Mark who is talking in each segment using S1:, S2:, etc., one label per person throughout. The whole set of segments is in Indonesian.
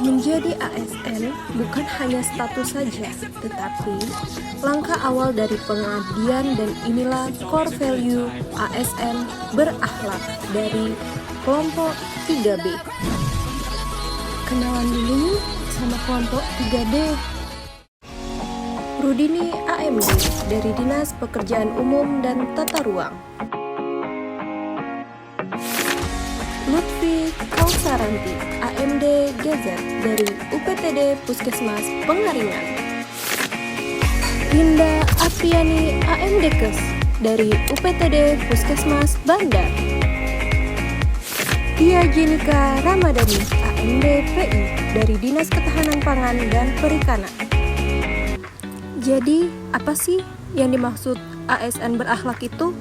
S1: Menjadi ASN bukan hanya status saja, tetapi langkah awal dari pengabdian, dan inilah core value ASN berakhlak dari kelompok 3B. Kenalan dulu sama kelompok 3B. Rudini AMD dari Dinas Pekerjaan Umum dan Tata Ruang. Lutfi Kausaranti AMD GZ dari UPTD Puskesmas Pengaringan. Rinda Apriani AMD Kes dari UPTD Puskesmas Bandar. Tia Jenika Ramadhani AMD PI dari Dinas Ketahanan Pangan dan Perikanan. Jadi, apa sih yang dimaksud ASN berakhlak itu?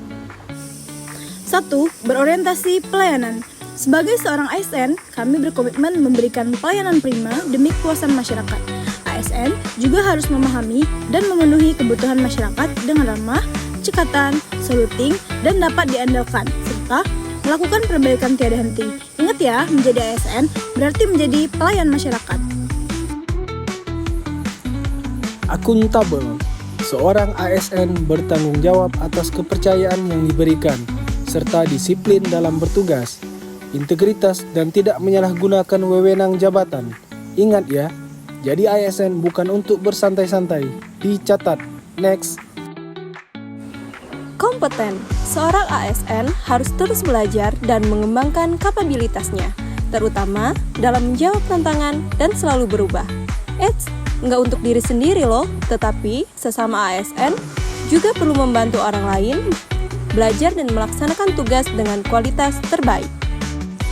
S2: 1. Berorientasi pelayanan. Sebagai seorang ASN, kami berkomitmen memberikan pelayanan prima demi kepuasan masyarakat. ASN juga harus memahami dan memenuhi kebutuhan masyarakat dengan ramah, cekatan, soluting, dan dapat diandalkan, serta melakukan perbaikan tiada henti. Ingat ya, menjadi ASN berarti menjadi pelayan masyarakat.
S3: Akuntabel. Seorang ASN bertanggung jawab atas kepercayaan yang diberikan, serta disiplin dalam bertugas, integritas, dan tidak menyalahgunakan wewenang jabatan. Ingat ya, jadi ASN bukan untuk bersantai-santai. Dicatat. Next.
S1: Kompeten. Seorang ASN harus terus belajar dan mengembangkan kapabilitasnya, terutama dalam menjawab tantangan dan selalu berubah. Nggak untuk diri sendiri loh, tetapi sesama ASN juga perlu membantu orang lain belajar dan melaksanakan tugas dengan kualitas terbaik.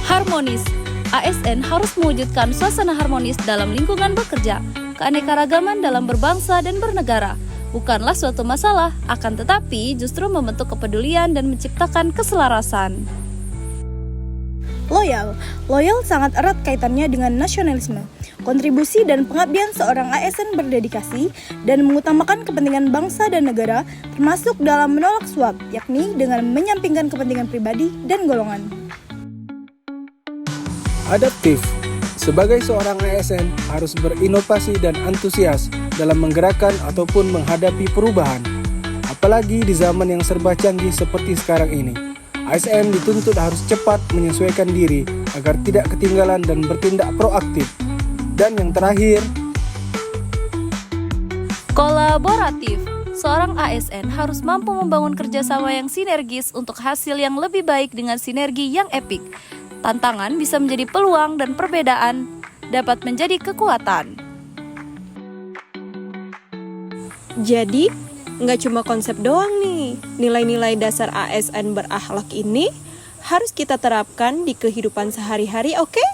S4: Harmonis. ASN harus mewujudkan suasana harmonis dalam lingkungan bekerja, keanekaragaman dalam berbangsa dan bernegara. Bukanlah suatu masalah, akan tetapi justru membentuk kepedulian dan menciptakan keselarasan.
S2: Loyal. Loyal sangat erat kaitannya dengan nasionalisme. Kontribusi dan pengabdian seorang ASN berdedikasi dan mengutamakan kepentingan bangsa dan negara, termasuk dalam menolak suap, yakni dengan menyampingkan kepentingan pribadi dan golongan.
S3: Adaptif. Sebagai seorang ASN harus berinovasi dan antusias dalam menggerakkan ataupun menghadapi perubahan. Apalagi di zaman yang serba canggih seperti sekarang ini. ASN dituntut harus cepat menyesuaikan diri agar tidak ketinggalan dan bertindak proaktif. Dan yang terakhir,
S4: Kolaboratif. Seorang ASN harus mampu membangun kerjasama yang sinergis untuk hasil yang lebih baik dengan sinergi yang epik. Tantangan bisa menjadi peluang dan perbedaan dapat menjadi kekuatan.
S1: Jadi, nggak cuma konsep doang nih. Nilai-nilai dasar ASN berakhlak ini harus kita terapkan di kehidupan sehari-hari, oke?